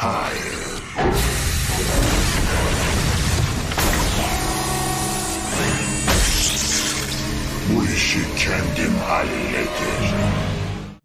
Hayır. Bu işi kendim hallederim.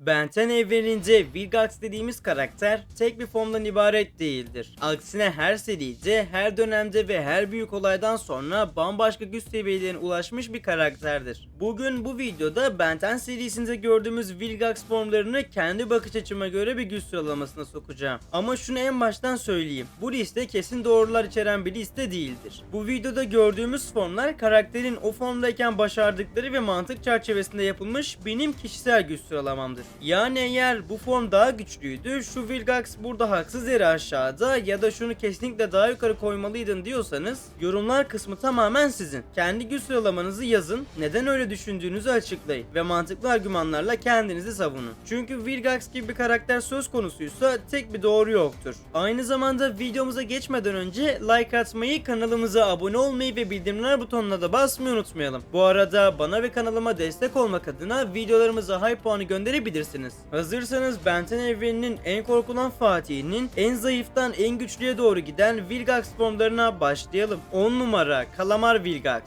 Ben 10 evreninde Vilgax dediğimiz karakter tek bir formdan ibaret değildir. Aksine her seride, her dönemde ve her büyük olaydan sonra bambaşka güç seviyelerine ulaşmış bir karakterdir. Bugün bu videoda Ben 10 serisinde gördüğümüz Vilgax formlarını kendi bakış açıma göre bir güç sıralamasına sokacağım. Ama şunu en baştan söyleyeyim. Bu liste kesin doğrular içeren bir liste değildir. Bu videoda gördüğümüz formlar karakterin o formdayken başardıkları ve mantık çerçevesinde yapılmış benim kişisel güç sıralamamdır. Yani eğer bu form daha güçlüydü, şu Vilgax burada haksız yere aşağıda ya da şunu kesinlikle daha yukarı koymalıydın diyorsanız yorumlar kısmı tamamen sizin. Kendi güç sıralamanızı yazın, neden öyle düşündüğünüzü açıklayın ve mantıklı argümanlarla kendinizi savunun. Çünkü Vilgax gibi bir karakter söz konusuysa tek bir doğru yoktur. Aynı zamanda videomuza geçmeden önce like atmayı, kanalımıza abone olmayı ve bildirimler butonuna da basmayı unutmayalım. Bu arada bana ve kanalıma destek olmak adına videolarımıza hype puanı gönderebilirsiniz. Hazırsanız Ben 10 evreninin en korkulan Fatih'inin en zayıftan en güçlüye doğru giden Vilgax formlarına başlayalım. 10 numara Kalamar Vilgax.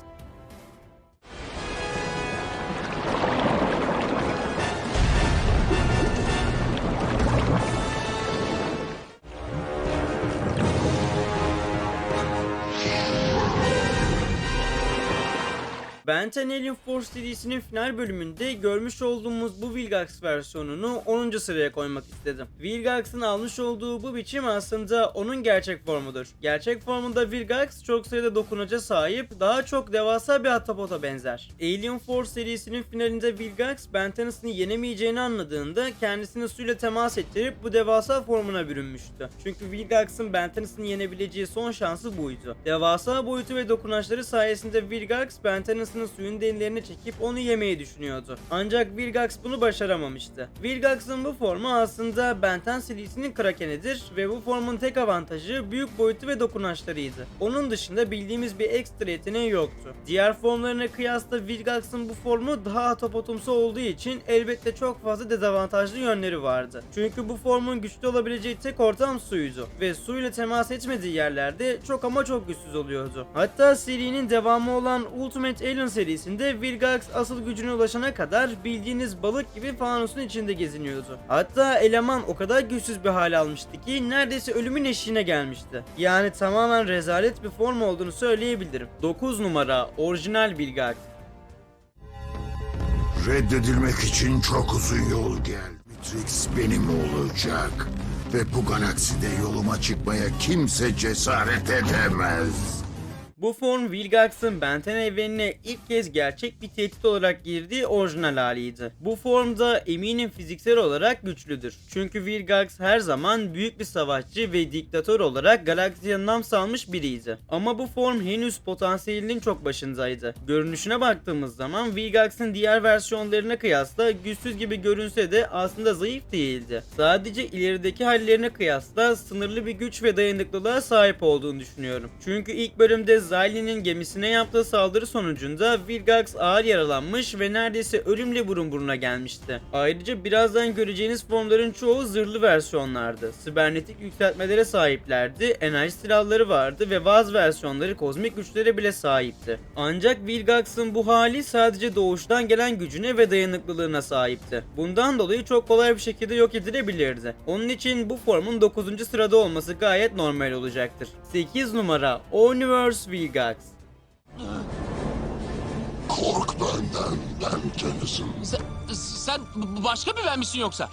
Ben 10 Alien Force serisinin final bölümünde görmüş olduğumuz bu Vilgax versiyonunu 10. sıraya koymak istedim. Vilgax'ın almış olduğu bu biçim aslında onun gerçek formudur. Gerçek formunda Vilgax çok sayıda dokunaca sahip, daha çok devasa bir ahtapota benzer. Alien Force serisinin finalinde Vilgax Bentanus'unu yenemeyeceğini anladığında kendisini suyla temas ettirip bu devasa formuna bürünmüştü. Çünkü Vilgax'ın Bentanus'unu yenebileceği son şansı buydu. Devasa boyutu ve dokunuşları sayesinde Vilgax Bentanus'un suyun derinlerine çekip onu yemeyi düşünüyordu. Ancak Vilgax bunu başaramamıştı. Vilgax'ın bu formu aslında Ben 10 serisinin Kraken'idir ve bu formun tek avantajı büyük boyutu ve dokunuşlarıydı. Onun dışında bildiğimiz bir ekstra yeteneği yoktu. Diğer formlarına kıyasla Vilgax'ın bu formu daha atapotumsu olduğu için elbette çok fazla dezavantajlı yönleri vardı. Çünkü bu formun güçlü olabileceği tek ortam suydu ve suyla temas etmediği yerlerde çok ama çok güçsüz oluyordu. Hatta serinin devamı olan Ultimate Alien serisinde Vilgax asıl gücüne ulaşana kadar bildiğiniz balık gibi fanusun içinde geziniyordu. Hatta eleman o kadar güçsüz bir hal almıştı ki neredeyse ölümün eşiğine gelmişti. Yani tamamen rezalet bir form olduğunu söyleyebilirim. 9 numara Orijinal Vilgax. Reddedilmek için çok uzun yol gel. Matrix benim olacak. Ve bu galakside yoluma çıkmaya kimse cesaret edemez. Bu form Vilgax'ın Ben 10 evrenine ilk kez gerçek bir tehdit olarak girdiği orijinal haliydi. Bu formda eminim fiziksel olarak güçlüdür. Çünkü Vilgax her zaman büyük bir savaşçı ve diktatör olarak galaksiye nam salmış biriydi. Ama bu form henüz potansiyelinin çok başındaydı. Görünüşüne baktığımız zaman Vilgax'ın diğer versiyonlarına kıyasla güçsüz gibi görünse de aslında zayıf değildi. Sadece ilerideki hallerine kıyasla sınırlı bir güç ve dayanıklılığa sahip olduğunu düşünüyorum. Çünkü ilk bölümde Xayli'nin gemisine yaptığı saldırı sonucunda Vilgax ağır yaralanmış ve neredeyse ölümle burun buruna gelmişti. Ayrıca birazdan göreceğiniz formların çoğu zırhlı versiyonlardı. Sibernetik yükseltmelere sahiplerdi, enerji silahları vardı ve bazı versiyonları kozmik güçlere bile sahipti. Ancak Vilgax'ın bu hali sadece doğuştan gelen gücüne ve dayanıklılığına sahipti. Bundan dolayı çok kolay bir şekilde yok edilebilirdi. Onun için bu formun 9. sırada olması gayet normal olacaktır. 8 numara Universe Vilgax. Kork benden, ben Tennyson. Sen başka bir ben misin yoksa?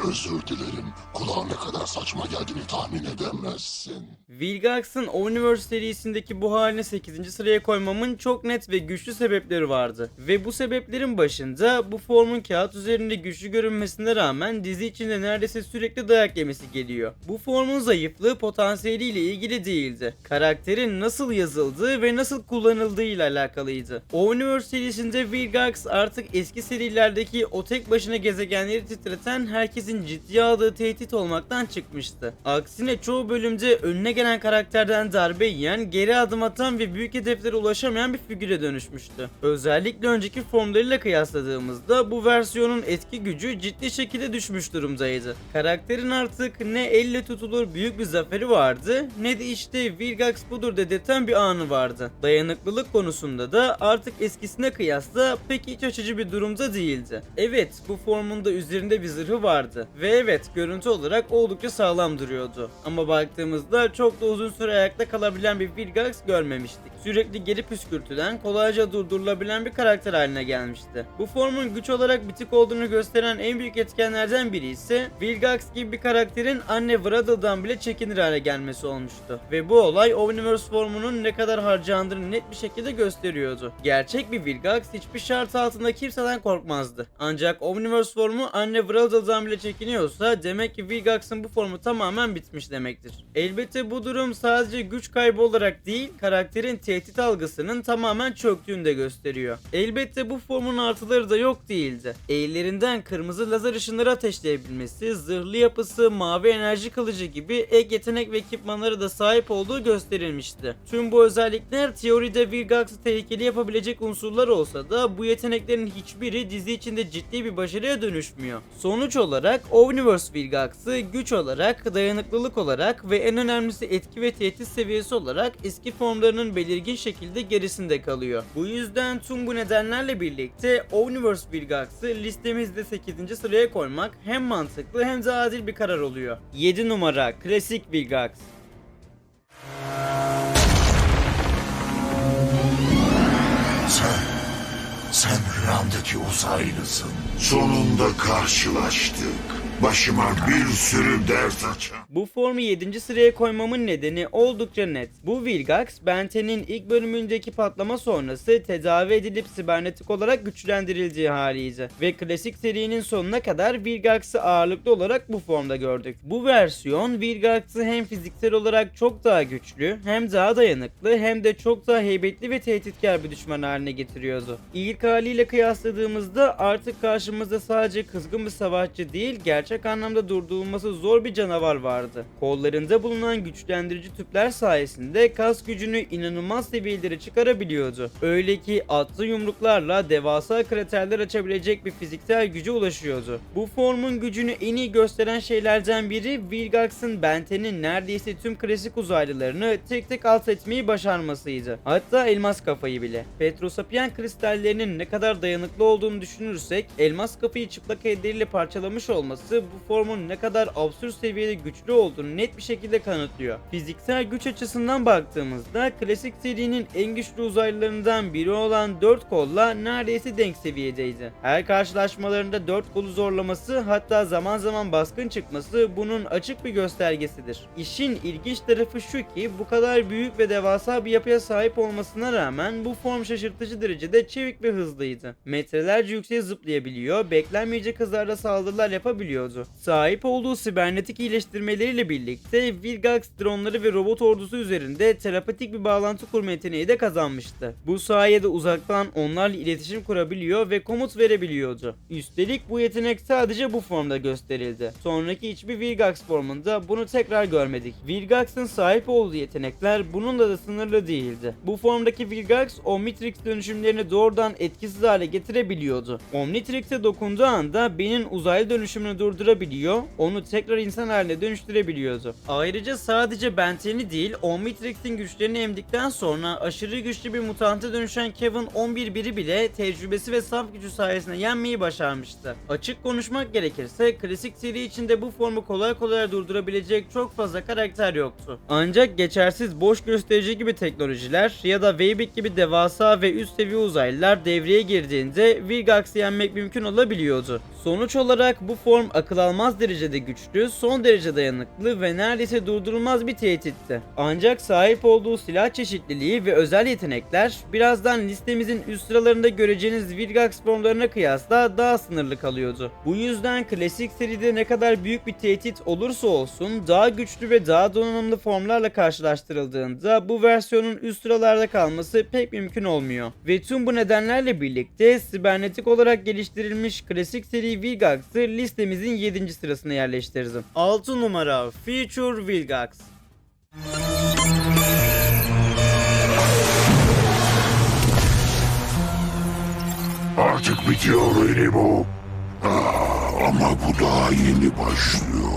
Özür dilerim. Kulağa ne kadar saçma geldiğini tahmin edemezsin. Vilgax'ın Universe serisindeki bu haline 8. sıraya koymamın çok net ve güçlü sebepleri vardı. Ve bu sebeplerin başında bu formun kağıt üzerinde güçlü görünmesine rağmen dizi içinde neredeyse sürekli dayak yemesi geliyor. Bu formun zayıflığı potansiyeliyle ilgili değildi. Karakterin nasıl yazıldığı ve nasıl kullanıldığı ile alakalıydı. Universe serisinde Vilgax artık eski serilerdeki o tek başına gezegenleri titreten herkesin ciddiye aldığı tehdit olmaktan çıkmıştı. Aksine çoğu bölümde önüne gelen eden karakterden darbe yiyen, geri adım atan ve büyük hedeflere ulaşamayan bir figüre dönüşmüştü. Özellikle önceki formlarıyla kıyasladığımızda bu versiyonun etki gücü ciddi şekilde düşmüş durumdaydı. Karakterin artık ne elle tutulur büyük bir zaferi vardı, ne de işte Vilgax budur dedirten bir anı vardı. Dayanıklılık konusunda da artık eskisine kıyasla pek iç açıcı bir durumda değildi. Evet, bu formunda üzerinde bir zırhı vardı ve evet, görüntü olarak oldukça sağlam duruyordu. Ama baktığımızda çok da uzun süre ayakta kalabilen bir Vilgax görmemiştik. Sürekli geri püskürtülen, kolayca durdurulabilen bir karakter haline gelmişti. Bu formun güç olarak bitik olduğunu gösteren en büyük etkenlerden biri ise Vilgax gibi bir karakterin anne Vrada'dan bile çekinir hale gelmesi olmuştu. Ve bu olay Omniverse formunun ne kadar harcandığını net bir şekilde gösteriyordu. Gerçek bir Vilgax hiçbir şart altında kimseden korkmazdı. Ancak Omniverse formu anne Vrada'dan bile çekiniyorsa demek ki Vilgax'ın bu formu tamamen bitmiş demektir. Elbette bu durum sadece güç kaybı olarak değil, karakterin tehdit algısının tamamen çöktüğünü de gösteriyor. Elbette bu formun artıları da yok değildi. Eğillerinden kırmızı lazer ışınları ateşleyebilmesi, zırhlı yapısı, mavi enerji kılıcı gibi ek yetenek ve ekipmanlara da sahip olduğu gösterilmişti. Tüm bu özellikler teoride Vilgax'ı tehlikeli yapabilecek unsurlar olsa da bu yeteneklerin hiçbiri dizi içinde ciddi bir başarıya dönüşmüyor. Sonuç olarak Omniverse Vilgax'ı güç olarak, dayanıklılık olarak ve en önemlisi etki ve tehdit seviyesi olarak eski formlarının belirgin şekilde gerisinde kalıyor. Bu yüzden tüm bu nedenlerle birlikte Omniverse Vilgax'ı listemizde 8. sıraya koymak hem mantıklı hem de adil bir karar oluyor. 7 numara Klasik Vilgax. Sen rüyamdaki uzaylısın. Sonunda karşılaştık. Başıma bir sürü dert açan. Bu formu 7. sıraya koymamın nedeni oldukça net. Bu Vilgax, Ben 10'in ilk bölümündeki patlama sonrası tedavi edilip sibernetik olarak güçlendirildiği haliydi. Ve klasik serinin sonuna kadar Vilgax'ı ağırlıklı olarak bu formda gördük. Bu versiyon Vilgax'ı hem fiziksel olarak çok daha güçlü, hem daha dayanıklı, hem de çok daha heybetli ve tehditkar bir düşman haline getiriyordu. İlk haliyle kıyasladığımızda artık karşımızda sadece kızgın bir savaşçı değil, gerçek anlamda durdurulması zor bir canavar vardı. Kollarında bulunan güçlendirici tüpler sayesinde kas gücünü inanılmaz seviyelere çıkarabiliyordu. Öyle ki attığı yumruklarla devasa kraterler açabilecek bir fiziksel güce ulaşıyordu. Bu formun gücünü en iyi gösteren şeylerden biri Vilgax'ın Ben 10'in neredeyse tüm klasik uzaylılarını tek tek alt etmeyi başarmasıydı. Hatta elmas kafayı bile. Petrosapiyen kristallerinin ne kadar dayanıklı olduğunu düşünürsek, elmas kafayı çıplak elleriyle parçalamış olması bu formun ne kadar absürt seviyede güçlü olduğunu net bir şekilde kanıtlıyor. Fiziksel güç açısından baktığımızda klasik serinin en güçlü uzaylılarından biri olan 4 kolla neredeyse denk seviyedeydi. Her karşılaşmalarında 4 kolu zorlaması, hatta zaman zaman baskın çıkması bunun açık bir göstergesidir. İşin ilginç tarafı şu ki bu kadar büyük ve devasa bir yapıya sahip olmasına rağmen bu form şaşırtıcı derecede çevik ve hızlıydı. Metrelerce yükseğe zıplayabiliyor, beklenmeyecek hızlarda saldırılar yapabiliyordu. Sahip olduğu sibernetik iyileştirmeleriyle birlikte Vilgax dronları ve robot ordusu üzerinde telepatik bir bağlantı kurma yeteneği de kazanmıştı. Bu sayede uzaktan onlarla iletişim kurabiliyor ve komut verebiliyordu. Üstelik bu yetenek sadece bu formda gösterildi. Sonraki hiçbir Vilgax formunda bunu tekrar görmedik. Vilgax'ın sahip olduğu yetenekler bununla da sınırlı değildi. Bu formdaki Vilgax Omnitrix dönüşümlerini doğrudan etkisiz hale getirebiliyordu. Omnitrix'e dokunduğu anda Ben'in uzaylı dönüşümünü durdurabiliyor, onu tekrar insan haline dönüştürebiliyordu. Ayrıca sadece Ben 10'i değil, Omnitrix'in güçlerini emdikten sonra aşırı güçlü bir mutanta dönüşen Kevin 11-1'i bile tecrübesi ve saf gücü sayesinde yenmeyi başarmıştı. Açık konuşmak gerekirse klasik seri içinde bu formu kolay kolay durdurabilecek çok fazla karakter yoktu. Ancak geçersiz boş gösterici gibi teknolojiler ya da Wayback gibi devasa ve üst seviye uzaylılar devreye girdiğinde Vilgax'ı yenmek mümkün olabiliyordu. Sonuç olarak bu form akıl almaz derecede güçlü, son derece dayanıklı ve neredeyse durdurulmaz bir tehditti. Ancak sahip olduğu silah çeşitliliği ve özel yetenekler birazdan listemizin üst sıralarında göreceğiniz Vilgax formlarına kıyasla daha sınırlı kalıyordu. Bu yüzden klasik seride ne kadar büyük bir tehdit olursa olsun daha güçlü ve daha donanımlı formlarla karşılaştırıldığında bu versiyonun üst sıralarda kalması pek mümkün olmuyor. Ve tüm bu nedenlerle birlikte sibernetik olarak geliştirilmiş klasik seri Vilgax'ı listemizin 7. sırasına yerleştirdim. 6 numara Future Vilgax. Artık bitiyor Enimo. Ama bu daha yeni başlıyor.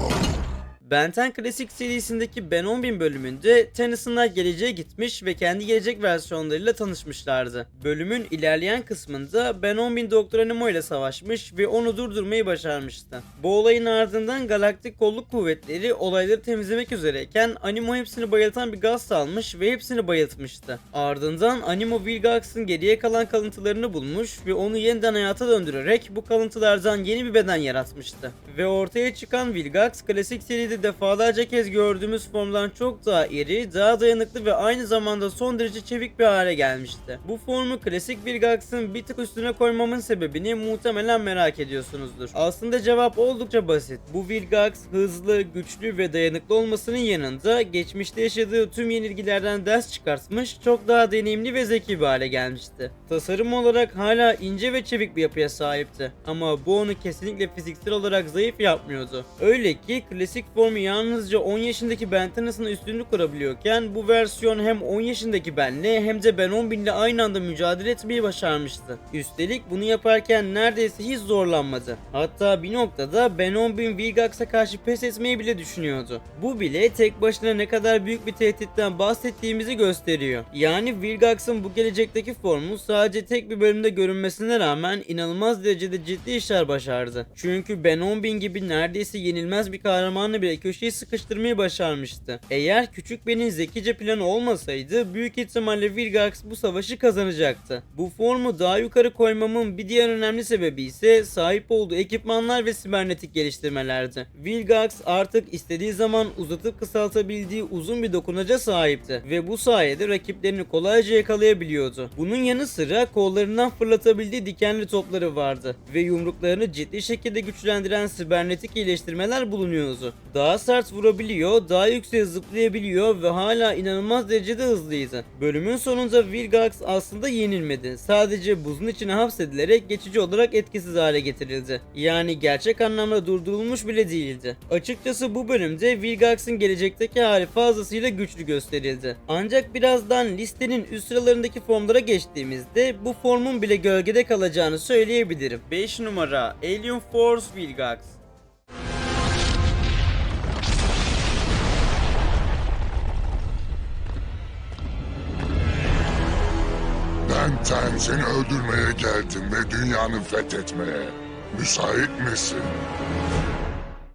Ben 10 Klasik serisindeki Ben 10.000 bölümünde Tennyson'lar geleceğe gitmiş ve kendi gelecek versiyonlarıyla tanışmışlardı. Bölümün ilerleyen kısmında Ben 10.000 Doktor Animo ile savaşmış ve onu durdurmayı başarmıştı. Bu olayın ardından Galaktik Kolluk Kuvvetleri olayları temizlemek üzereyken Animo hepsini bayıltan bir gaz salmış ve hepsini bayıltmıştı. Ardından Animo Vilgax'ın geriye kalan kalıntılarını bulmuş ve onu yeniden hayata döndürerek bu kalıntılardan yeni bir beden yaratmıştı. Ve ortaya çıkan Vilgax klasik seride defalarca kez gördüğümüz formdan çok daha iri, daha dayanıklı ve aynı zamanda son derece çevik bir hale gelmişti. Bu formu klasik Vilgax'ın bir tık üstüne koymamın sebebini muhtemelen merak ediyorsunuzdur. Aslında cevap oldukça basit. Bu Vilgax hızlı, güçlü ve dayanıklı olmasının yanında geçmişte yaşadığı tüm yenilgilerden ders çıkartmış, çok daha deneyimli ve zeki bir hale gelmişti. Tasarım olarak hala ince ve çevik bir yapıya sahipti. Ama bu onu kesinlikle fiziksel olarak zayıf yapmıyordu. Öyle ki klasik formu yalnızca 10 yaşındaki Ben Tennyson'a üstünlük kurabiliyorken bu versiyon hem 10 yaşındaki Ben'le hem de Ben 10.000 ile aynı anda mücadele etmeyi başarmıştı. Üstelik bunu yaparken neredeyse hiç zorlanmadı. Hatta bir noktada Ben 10.000 Vilgax'a karşı pes etmeyi bile düşünüyordu. Bu bile tek başına ne kadar büyük bir tehditten bahsettiğimizi gösteriyor. Yani Vilgax'ın bu gelecekteki formu sadece tek bir bölümde görünmesine rağmen inanılmaz derecede ciddi işler başardı. Çünkü Ben 10.000 gibi neredeyse yenilmez bir kahramanı bile köşeyi sıkıştırmayı başarmıştı. Eğer Küçük Ben'in zekice planı olmasaydı büyük ihtimalle Vilgax bu savaşı kazanacaktı. Bu formu daha yukarı koymamın bir diğer önemli sebebi ise sahip olduğu ekipmanlar ve sibernetik geliştirmelerdi. Vilgax artık istediği zaman uzatıp kısaltabildiği uzun bir dokunaca sahipti ve bu sayede rakiplerini kolayca yakalayabiliyordu. Bunun yanı sıra kollarından fırlatabildiği dikenli topları vardı ve yumruklarını ciddi şekilde güçlendiren sibernetik iyileştirmeler bulunuyordu. Daha sert vurabiliyor, daha yükseğe zıplayabiliyor ve hala inanılmaz derecede hızlıydı. Bölümün sonunda Vilgax aslında yenilmedi. Sadece buzun içine hapsedilerek geçici olarak etkisiz hale getirildi. Yani gerçek anlamda durdurulmuş bile değildi. Açıkçası bu bölümde Vilgax'ın gelecekteki hali fazlasıyla güçlü gösterildi. Ancak birazdan listenin üst sıralarındaki formlara geçtiğimizde bu formun bile gölgede kalacağını söyleyebilirim. 5 numara Alien Force Vilgax. Ben Ten seni öldürmeye geldim ve dünyanı fethetmeye. Müsait misin?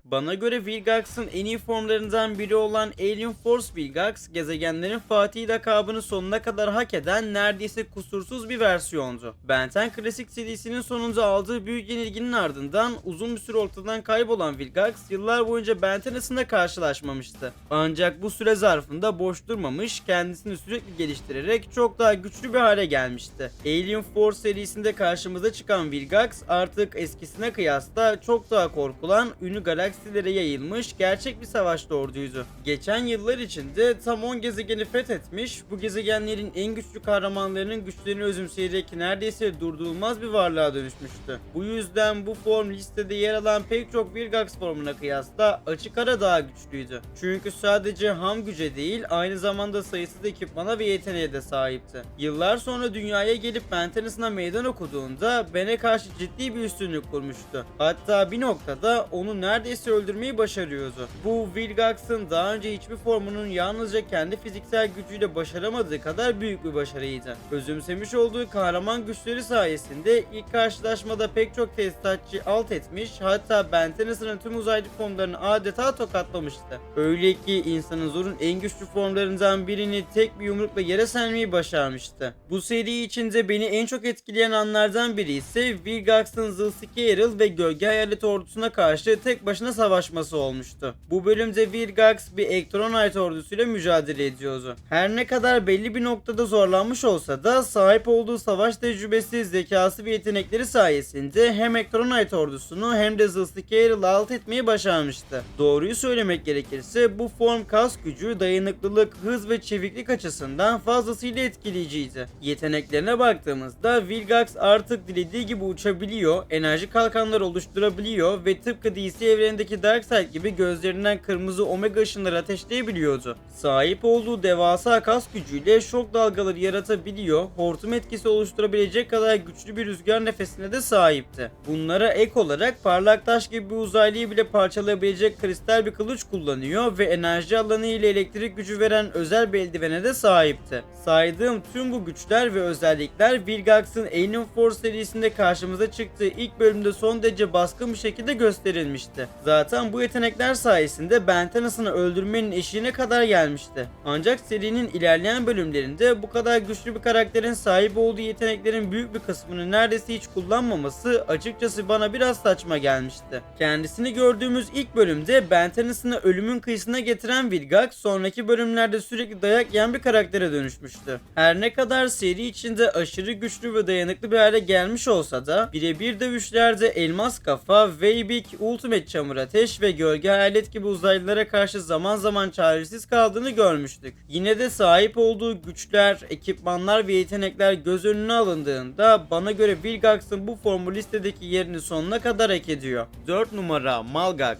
Bana göre Vilgax'ın en iyi formlarından biri olan Alien Force Vilgax, gezegenlerin Fatihi lakabını sonuna kadar hak eden neredeyse kusursuz bir versiyondu. Ben 10 Klasik serisinin sonunda aldığı büyük yenilginin ardından uzun bir süre ortadan kaybolan Vilgax, yıllar boyunca Ben Tennyson'la karşılaşmamıştı. Ancak bu süre zarfında boş durmamış, kendisini sürekli geliştirerek çok daha güçlü bir hale gelmişti. Alien Force serisinde karşımıza çıkan Vilgax artık eskisine kıyasla çok daha korkulan, ünlü galaksilere yayılmış gerçek bir savaş orduydu. Geçen yıllar içinde tam 10 gezegeni fethetmiş, bu gezegenlerin en güçlü kahramanlarının güçlerini özümseyerek neredeyse durdurulmaz bir varlığa dönüşmüştü. Bu yüzden bu form listede yer alan pek çok Vilgax formuna kıyasla açık ara daha güçlüydü. Çünkü sadece ham güce değil, aynı zamanda sayısız ekipmana ve yeteneğe de sahipti. Yıllar sonra dünyaya gelip Ben Tennyson'a meydan okuduğunda Ben'e karşı ciddi bir üstünlük kurmuştu. Hatta bir noktada onu neredeyse öldürmeyi başarıyordu. Bu Vilgax'ın daha önce hiçbir formunun yalnızca kendi fiziksel gücüyle başaramadığı kadar büyük bir başarıydı. Özümsemiş olduğu kahraman güçleri sayesinde ilk karşılaşmada pek çok tesisatçı alt etmiş, hatta Ben Tennyson'ın tüm uzaylı formlarını adeta tokatlamıştı. Öyle ki insanın zorun en güçlü formlarından birini tek bir yumrukla yere sermeyi başarmıştı. Bu seri içinde beni en çok etkileyen anlardan biri ise Vilgax'ın Zılsikaeril ve Gölge Hayalet ordusuna karşı tek başına savaşması olmuştu. Bu bölümde Vilgax bir Ektronite ordusuyla mücadele ediyordu. Her ne kadar belli bir noktada zorlanmış olsa da sahip olduğu savaş tecrübesi, zekası ve yetenekleri sayesinde hem Ektronite ordusunu hem de Zılsikaeril'i alt etmeyi başarmıştı. Doğruyu söylemek gerekirse bu form kas gücü, dayanıklılık, hız ve çeviklik açısından fazlasıyla etkileyiciydi. Yeteneklerine baktığımızda Vilgax artık dilediği gibi uçabiliyor, enerji kalkanları oluşturabiliyor ve tıpkı DC evrenindeki Ultimate'deki Darkseid gibi gözlerinden kırmızı omega ışınları ateşleyebiliyordu. Sahip olduğu devasa kas gücüyle şok dalgaları yaratabiliyor, hortum etkisi oluşturabilecek kadar güçlü bir rüzgar nefesine de sahipti. Bunlara ek olarak parlak taş gibi bir uzaylıyı bile parçalayabilecek kristal bir kılıç kullanıyor ve enerji alanı ile elektrik gücü veren özel bir eldivene de sahipti. Saydığım tüm bu güçler ve özellikler Vilgax'ın Alien Force serisinde karşımıza çıktığı ilk bölümde son derece baskın bir şekilde gösterilmişti. Zaten bu yetenekler sayesinde Ben Tennyson'ı öldürmenin eşiğine kadar gelmişti. Ancak serinin ilerleyen bölümlerinde bu kadar güçlü bir karakterin sahip olduğu yeteneklerin büyük bir kısmını neredeyse hiç kullanmaması açıkçası bana biraz saçma gelmişti. Kendisini gördüğümüz ilk bölümde Ben Tennyson'ı ölümün kıyısına getiren Vilgax sonraki bölümlerde sürekli dayak yiyen bir karaktere dönüşmüştü. Her ne kadar seri içinde aşırı güçlü ve dayanıklı bir hale gelmiş olsa da birebir dövüşlerde elmas kafa, Weibik, Ultimate çamur ateş ve gölge hayalet gibi uzaylılara karşı zaman zaman çaresiz kaldığını görmüştük. Yine de sahip olduğu güçler, ekipmanlar ve yetenekler göz önüne alındığında bana göre Vilgax'ın bu formu listedeki yerini sonuna kadar hak ediyor. 4 numara Malgax.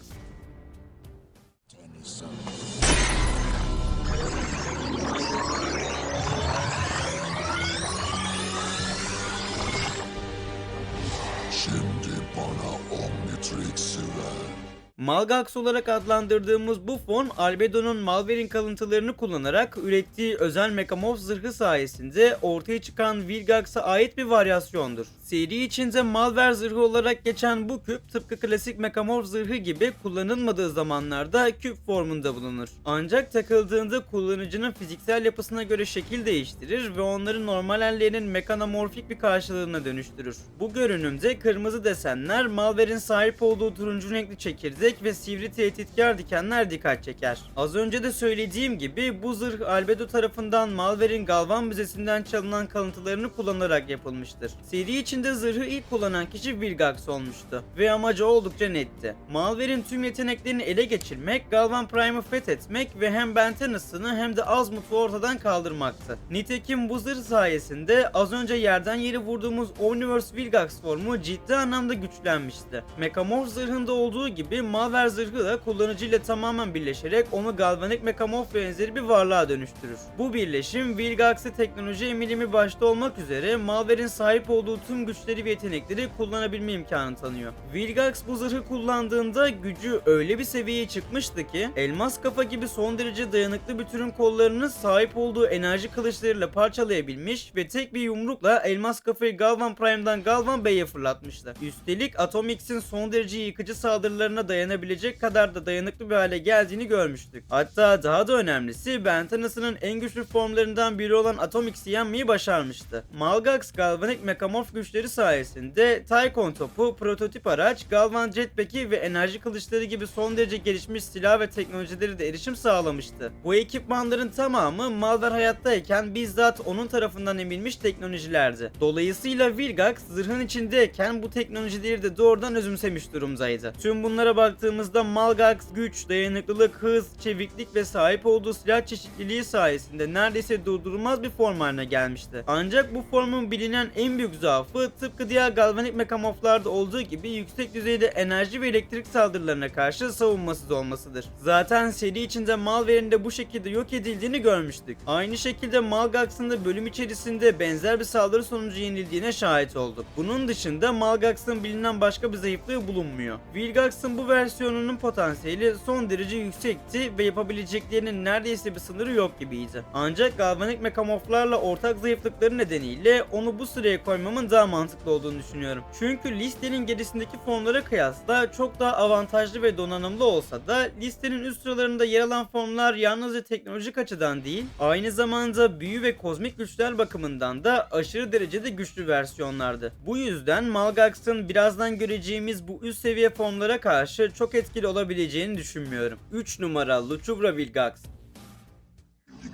Şimdi bana Omnitrix'i ver. Malgax olarak adlandırdığımız bu form Albedo'nun Malware'in kalıntılarını kullanarak ürettiği özel Mekamorph zırhı sayesinde ortaya çıkan Vilgax'a ait bir varyasyondur. Seri içinde Malware zırhı olarak geçen bu küp tıpkı klasik Mekamorph zırhı gibi kullanılmadığı zamanlarda küp formunda bulunur. Ancak takıldığında kullanıcının fiziksel yapısına göre şekil değiştirir ve onları normal hallerinin mekanomorfik bir karşılığına dönüştürür. Bu görünümde kırmızı desenler Malware'in sahip olduğu turuncu renkli çekirdek ve sivri tehditkar dikenler dikkat çeker. Az önce de söylediğim gibi bu zırh Albedo tarafından Malware'in Galvan Müzesi'nden çalınan kalıntılarını kullanarak yapılmıştır. Seri içinde zırhı ilk kullanan kişi Vilgax olmuştu ve amacı oldukça netti. Malware'in tüm yeteneklerini ele geçirmek, Galvan Prime'ı fethetmek ve hem Ben Tennyson'ı hem de Azmuth'u ortadan kaldırmaktı. Nitekim bu zırh sayesinde az önce yerden yere vurduğumuz Omniverse Vilgax formu ciddi anlamda güçlenmişti. Mekamorph zırhında olduğu gibi Malware zırhı da kullanıcıyla tamamen birleşerek onu galvanik mekamorf benzeri bir varlığa dönüştürür. Bu birleşim Vilgax'ı teknoloji emilimi başta olmak üzere Malware'in sahip olduğu tüm güçleri ve yetenekleri kullanabilme imkanı tanıyor. Vilgax bu zırhı kullandığında gücü öyle bir seviyeye çıkmıştı ki elmas kafa gibi son derece dayanıklı bir türün kollarını sahip olduğu enerji kılıçlarıyla parçalayabilmiş ve tek bir yumrukla elmas kafayı Galvan Prime'dan Galvan Bey'e fırlatmıştı. Üstelik Atomix'in son derece yıkıcı saldırılarına dayanabilecek kadar da dayanıklı bir hale geldiğini görmüştük. Hatta daha da önemlisi Ben Tennyson'ın en güçlü formlarından biri olan Atomix'i yenmeyi başarmıştı. Malgax galvanik mekamorf güçleri sayesinde Tycon topu, prototip araç, Galvan jetpack'i ve enerji kılıçları gibi son derece gelişmiş silah ve teknolojileri de erişim sağlamıştı. Bu ekipmanların tamamı Malware hayattayken bizzat onun tarafından emilmiş teknolojilerdi. Dolayısıyla Vilgax zırhın içindeyken bu teknolojileri de doğrudan özümsemiş durumdaydı. Tüm bunlara baktığımızda Malgax güç, dayanıklılık, hız, çeviklik ve sahip olduğu silah çeşitliliği sayesinde neredeyse durdurulmaz bir form haline gelmişti. Ancak bu formun bilinen en büyük zaafı tıpkı diğer galvanik mekamorflarda olduğu gibi yüksek düzeyde enerji ve elektrik saldırılarına karşı savunmasız olmasıdır. Zaten seri içinde Malware'in de bu şekilde yok edildiğini görmüştük. Aynı şekilde Malgax'ın da bölüm içerisinde benzer bir saldırı sonucu yenildiğine şahit olduk. Bunun dışında Malgax'ın bilinen başka bir zayıflığı bulunmuyor. Vilgax'ın bu versiyonunun potansiyeli son derece yüksekti ve yapabileceklerinin neredeyse bir sınırı yok gibiydi. Ancak galvanik mekamorflarla ortak zayıflıkları nedeniyle onu bu sıraya koymamın daha mantıklı olduğunu düşünüyorum. Çünkü listenin gerisindeki formlara kıyasla çok daha avantajlı ve donanımlı olsa da listenin üst sıralarında yer alan formlar yalnızca teknolojik açıdan değil, aynı zamanda büyü ve kozmik güçler bakımından da aşırı derecede güçlü versiyonlardı. Bu yüzden Malgax'ın birazdan göreceğimiz bu üst seviye formlara karşı çok etkili olabileceğini düşünmüyorum. 3 numara Luchubra Vilgax.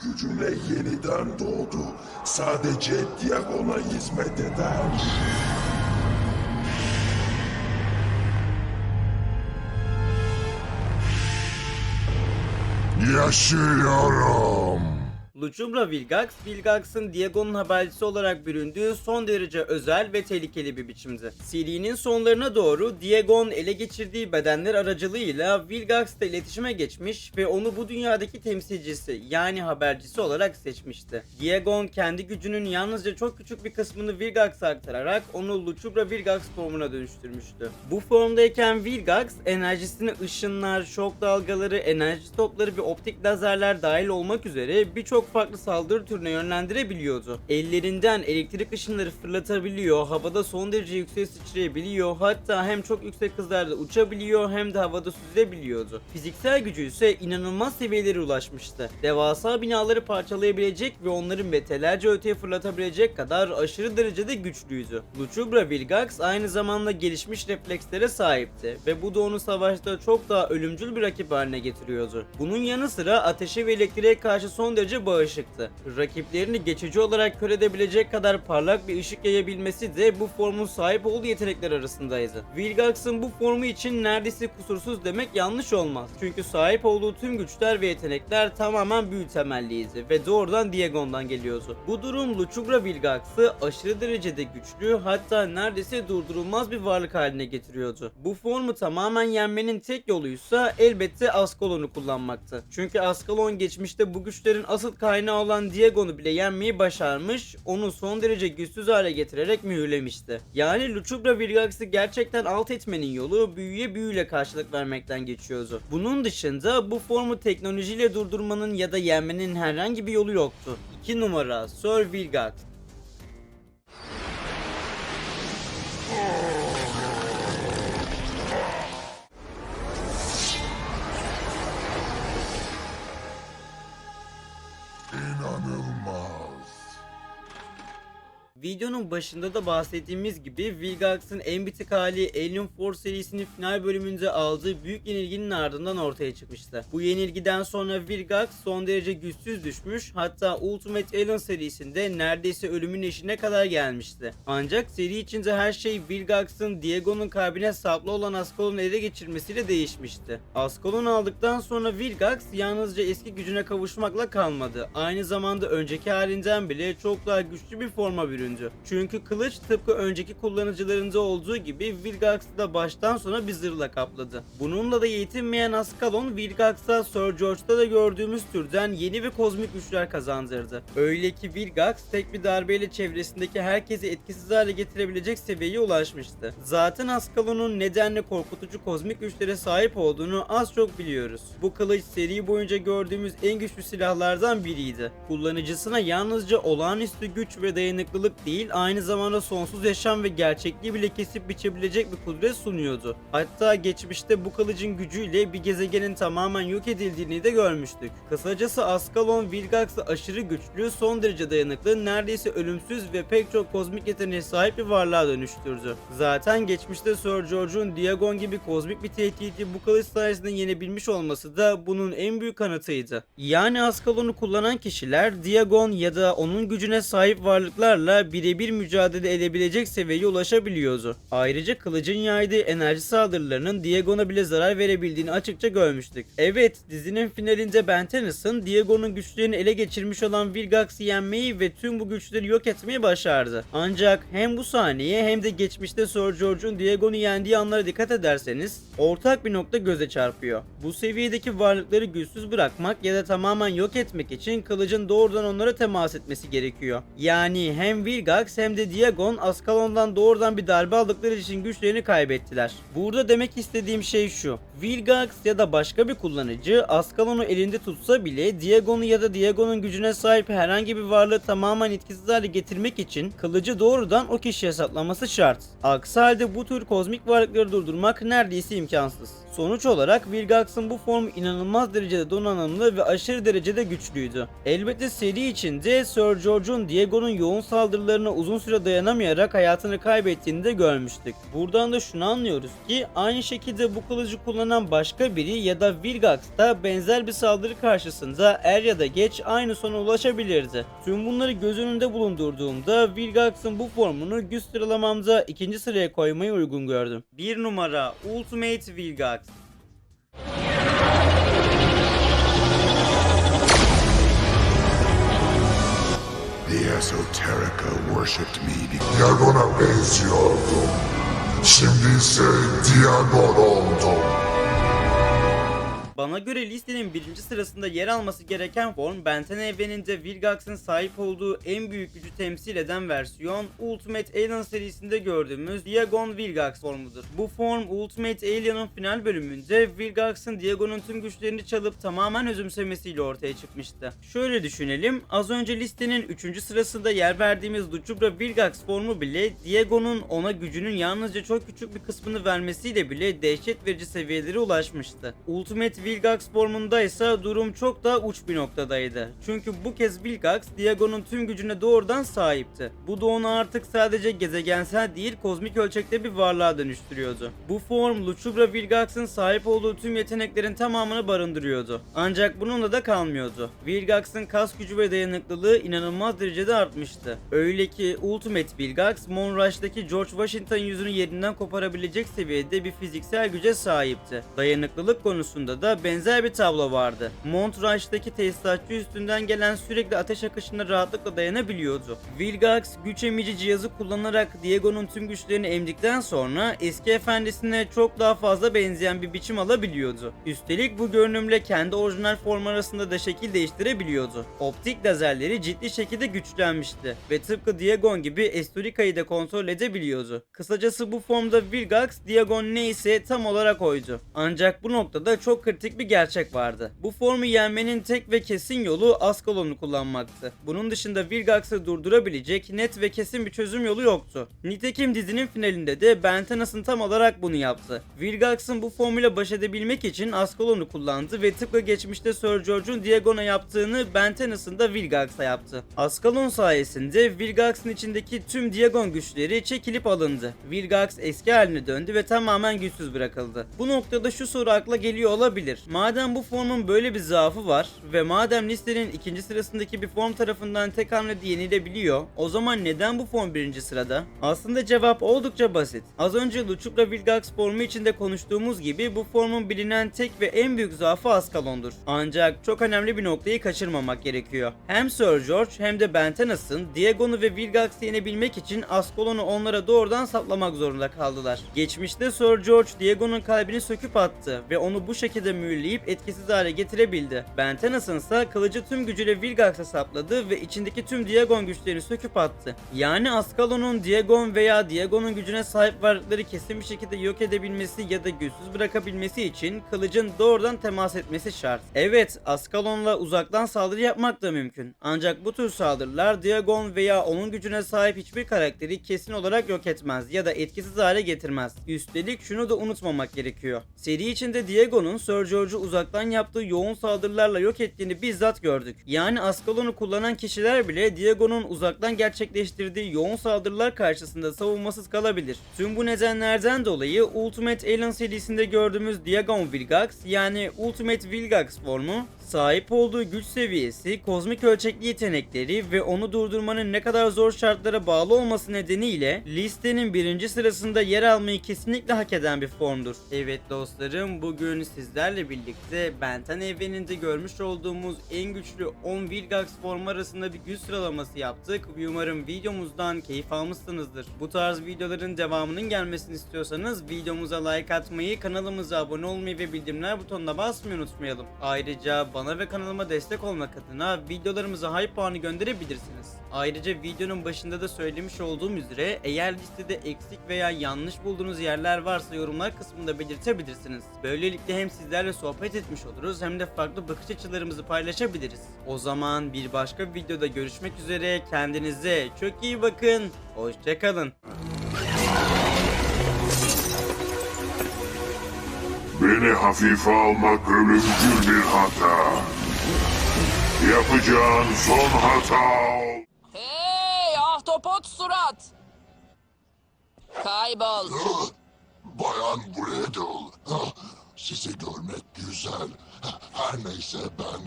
Gücüne yeniden doğdu. Sadece Diagon'a hizmet eder. Yaşıyorum. Lucubra Vilgax, Vilgax'ın Diego'nun habercisi olarak büründüğü son derece özel ve tehlikeli bir biçimdi. Serinin sonlarına doğru Diego'nun ele geçirdiği bedenler aracılığıyla Vilgax'la iletişime geçmiş ve onu bu dünyadaki temsilcisi yani habercisi olarak seçmişti. Diego'nun kendi gücünün yalnızca çok küçük bir kısmını Vilgax'a aktararak onu Lucubra Vilgax formuna dönüştürmüştü. Bu formdayken Vilgax enerjisini ışınlar, şok dalgaları, enerji topları ve optik lazerler dahil olmak üzere birçok farklı saldırı türüne yönlendirebiliyordu. Ellerinden elektrik ışınları fırlatabiliyor, havada son derece yüksek sıçrayabiliyor, hatta hem çok yüksek hızlarda uçabiliyor hem de havada süzülebiliyordu. Fiziksel gücü ise inanılmaz seviyelere ulaşmıştı. Devasa binaları parçalayabilecek ve onları metrelerce öteye fırlatabilecek kadar aşırı derecede güçlüydü. Lucubra Vilgax aynı zamanda gelişmiş reflekslere sahipti ve bu da onu savaşta çok daha ölümcül bir rakip haline getiriyordu. Bunun yanı sıra ateşe ve elektriğe karşı son derece bağışıktı. Rakiplerini geçici olarak kör edebilecek kadar parlak bir ışık yayabilmesi de bu formun sahip olduğu yetenekler arasındaydı. Vilgax'ın bu formu için neredeyse kusursuz demek yanlış olmaz. Çünkü sahip olduğu tüm güçler ve yetenekler tamamen büyü temelliydi ve doğrudan Diegon'dan geliyordu. Bu durum Lucubra Vilgax'ı aşırı derecede güçlü, hatta neredeyse durdurulmaz bir varlık haline getiriyordu. Bu formu tamamen yenmenin tek yoluysa elbette Ascalon'u kullanmaktı. Çünkü Ascalon geçmişte bu güçlerin asıl kaynağı olan Diego'nu bile yenmeyi başarmış, onu son derece güçsüz hale getirerek mühürlemişti. Yani Lucubra Vilgax'ı gerçekten alt etmenin yolu büyüye büyüyle karşılık vermekten geçiyordu. Bunun dışında bu formu teknolojiyle durdurmanın ya da yenmenin herhangi bir yolu yoktu. 2 numara Sir Vilgax. İnanılmaz. Videonun başında da bahsettiğimiz gibi Vilgax'ın en bitik hali Alien Force serisinin final bölümünde aldığı büyük yenilginin ardından ortaya çıkmıştı. Bu yenilgiden sonra Vilgax son derece güçsüz düşmüş, hatta Ultimate Alien serisinde neredeyse ölümün eşiğine kadar gelmişti. Ancak seri içinde her şey Vilgax'ın Diego'nun kalbine saplı olan Ascalon'u ele geçirmesiyle değişmişti. Ascalon'u aldıktan sonra Vilgax yalnızca eski gücüne kavuşmakla kalmadı. Aynı zamanda önceki halinden bile çok daha güçlü bir forma büründü. Çünkü kılıç tıpkı önceki kullanıcılarında olduğu gibi Vilgax'ı da baştan sona bir zırhla kapladı. Bununla da yetinmeyen Ascalon, Vilgax'a Sir George'da da gördüğümüz türden yeni ve kozmik güçler kazandırdı. Öyle ki Vilgax tek bir darbeyle çevresindeki herkesi etkisiz hale getirebilecek seviyeye ulaşmıştı. Zaten Ascalon'un nedenle korkutucu kozmik güçlere sahip olduğunu az çok biliyoruz. Bu kılıç seri boyunca gördüğümüz en güçlü silahlardan biriydi. Kullanıcısına yalnızca olağanüstü güç ve dayanıklılık değil, aynı zamanda sonsuz yaşam ve gerçekliği bile kesip biçebilecek bir kudret sunuyordu. Hatta geçmişte bu kılıcın gücüyle bir gezegenin tamamen yok edildiğini de görmüştük. Kısacası Ascalon, Vilgax'ı aşırı güçlü, son derece dayanıklı, neredeyse ölümsüz ve pek çok kozmik yeteneğe sahip bir varlığa dönüştürdü. Zaten geçmişte Sir George'un Diegon gibi kozmik bir tehdidi bu kılıç sayesinde yenebilmiş olması da bunun en büyük kanıtıydı. Yani Ascalon'u kullanan kişiler Diegon ya da onun gücüne sahip varlıklarla birebir mücadele edebilecek seviyeye ulaşabiliyordu. Ayrıca kılıcın yaydığı enerji saldırılarının Diegon'a bile zarar verebildiğini açıkça görmüştük. Evet, dizinin finalinde Ben Tennyson, Diegon'un güçlerini ele geçirmiş olan Vilgax'ı yenmeyi ve tüm bu güçleri yok etmeyi başardı. Ancak hem bu sahneye hem de geçmişte Sir George'un Diegon'u yendiği anlara dikkat ederseniz ortak bir nokta göze çarpıyor. Bu seviyedeki varlıkları güçsüz bırakmak ya da tamamen yok etmek için kılıcın doğrudan onlara temas etmesi gerekiyor. Yani hem Vilgax hem de Diegon Ascalon'dan doğrudan bir darbe aldıkları için güçlerini kaybettiler. Burada demek istediğim şey şu: Vilgax ya da başka bir kullanıcı Ascalon'u elinde tutsa bile Diegon'u ya da Diegon'un gücüne sahip herhangi bir varlığı tamamen etkisiz hale getirmek için kılıcı doğrudan o kişiye saplaması şart. Aksi halde bu tür kozmik varlıkları durdurmak neredeyse imkansız. Sonuç olarak Vilgax'ın bu formu inanılmaz derecede donanımlı ve aşırı derecede güçlüydü. Elbette seri içinde Sir George'un Diego'nun yoğun saldırılarına uzun süre dayanamayarak hayatını kaybettiğini de görmüştük. Buradan da şunu anlıyoruz ki aynı şekilde bu kılıcı kullanan başka biri ya da Vilgax da benzer bir saldırı karşısında er ya da geç aynı sona ulaşabilirdi. Tüm bunları göz önünde bulundurduğumda Vilgax'ın bu formunu güç sıralamamda 2. sıraya koymayı uygun gördüm. 1 numara Ultimate Vilgax. baş etmeyi Diagon'a benziyordum. Şimdi ise Diagon oldum. Bana göre listenin birinci sırasında yer alması gereken form, Ben 10 evreninde Vilgax'ın sahip olduğu en büyük gücü temsil eden versiyon Ultimate Alien serisinde gördüğümüz Diagon Vilgax formudur. Bu form Ultimate Alien'ın final bölümünde Vilgax'ın Diagon'un tüm güçlerini çalıp tamamen özümsemesiyle ortaya çıkmıştı. Şöyle düşünelim, az önce listenin 3. sırasında yer verdiğimiz Lucubra Vilgax formu bile Diagon'un ona gücünün yalnızca çok küçük bir kısmını vermesiyle bile dehşet verici seviyelere ulaşmıştı. Ultimate Vilgax formunda ise durum çok daha uç bir noktadaydı. Çünkü bu kez Vilgax, Diagon'un tüm gücüne doğrudan sahipti. Bu da onu artık sadece gezegensel değil, kozmik ölçekte bir varlığa dönüştürüyordu. Bu form, Lucubra Vilgax'ın sahip olduğu tüm yeteneklerin tamamını barındırıyordu. Ancak bununla da kalmıyordu. Vilgax'ın kas gücü ve dayanıklılığı inanılmaz derecede artmıştı. Öyle ki Ultimate Vilgax, Monrush'taki George Washington yüzünü yerinden koparabilecek seviyede bir fiziksel güce sahipti. Dayanıklılık konusunda da benzer bir tablo vardı. Monrush'taki tesisatçı üstünden gelen sürekli ateş akışına rahatlıkla dayanabiliyordu. Vilgax, güç emici cihazı kullanarak Diagon'un tüm güçlerini emdikten sonra eski efendisine çok daha fazla benzeyen bir biçim alabiliyordu. Üstelik bu görünümle kendi orijinal form arasında da şekil değiştirebiliyordu. Optik lazerleri ciddi şekilde güçlenmişti ve tıpkı Diagon gibi Estorica'yı da kontrol edebiliyordu. Kısacası bu formda Vilgax, Diagon neyse tam olarak oydu. Ancak bu noktada çok kritik bir gerçek vardı. Bu formu yenmenin tek ve kesin yolu Ascalon'u kullanmaktı. Bunun dışında Vilgax'ı durdurabilecek net ve kesin bir çözüm yolu yoktu. Nitekim dizinin finalinde de Ben 10 tam olarak bunu yaptı. Vilgax'ın bu formuyla baş edebilmek için Ascalon'u kullandı ve tıpkı geçmişte Sir George'un Diagon'a yaptığını Ben 10'ın da Vilgax'a yaptı. Ascalon sayesinde Vilgax'ın içindeki tüm Diagon güçleri çekilip alındı. Vilgax eski haline döndü ve tamamen güçsüz bırakıldı. Bu noktada şu soru akla geliyor olabilir. Madem bu formun böyle bir zaafı var ve madem listenin 2. sırasındaki bir form tarafından tek hamlede yenilebiliyor, o zaman neden bu form 1. sırada? Aslında cevap oldukça basit. Az önce Lucubra Vilgax formu içinde konuştuğumuz gibi bu formun bilinen tek ve en büyük zaafı Ascalon'dur. Ancak çok önemli bir noktayı kaçırmamak gerekiyor. Hem Sir George hem de Ben 10'ın Diagon'u ve Vilgax'ı yenebilmek için Ascalon'u onlara doğrudan saplamak zorunda kaldılar. Geçmişte Sir George Diagon'un kalbini söküp attı ve onu bu şekilde mühürleyip etkisiz hale getirebildi. Ben 10 ise kılıcı tüm gücüyle Vilgax'a sapladı ve içindeki tüm Diagon güçlerini söküp attı. Yani Ascalon'un Diagon veya Diagon'un gücüne sahip varlıkları kesin bir şekilde yok edebilmesi ya da güçsüz bırakabilmesi için kılıcın doğrudan temas etmesi şart. Evet, Ascalon'la uzaktan saldırı yapmak da mümkün. Ancak bu tür saldırılar Diagon veya onun gücüne sahip hiçbir karakteri kesin olarak yok etmez ya da etkisiz hale getirmez. Üstelik şunu da unutmamak gerekiyor. Seri içinde Diagon'un Sir George'u uzaktan yaptığı yoğun saldırılarla yok ettiğini bizzat gördük. Yani Ascalon'u kullanan kişiler bile Diagon'un uzaktan gerçekleştirdiği yoğun saldırılar karşısında savunmasız kalabilir. Tüm bu nedenlerden dolayı Ultimate Alien serisinde gördüğümüz Diagon Vilgax, yani Ultimate Vilgax formu, sahip olduğu güç seviyesi, kozmik ölçekli yetenekleri ve onu durdurmanın ne kadar zor şartlara bağlı olması nedeniyle listenin 1. sırasında yer almayı kesinlikle hak eden bir formdur. Evet dostlarım, bugün sizlerle birlikte Ben 10 evreninde görmüş olduğumuz en güçlü 10 Vilgax formu arasında bir güç sıralaması yaptık. Umarım videomuzdan keyif almışsınızdır. Bu tarz videoların devamının gelmesini istiyorsanız videomuza like atmayı, kanalımıza abone olmayı ve bildirimler butonuna basmayı unutmayalım. Ayrıca bana ve kanalıma destek olmak adına videolarımıza hype puanı gönderebilirsiniz. Ayrıca videonun başında da söylemiş olduğum üzere eğer listede eksik veya yanlış bulduğunuz yerler varsa yorumlar kısmında belirtebilirsiniz. Böylelikle hem sizlerle sohbet etmiş oluruz hem de farklı bakış açılarımızı paylaşabiliriz. O zaman bir başka videoda görüşmek üzere, kendinize çok iyi bakın, hoşça kalın. Beni hafife almak ölümcül bir hata. Yapacağın son hata. Hey ahtapot surat! Kaybol. Bayan Bradle, sizi görmek güzel. Her neyse ben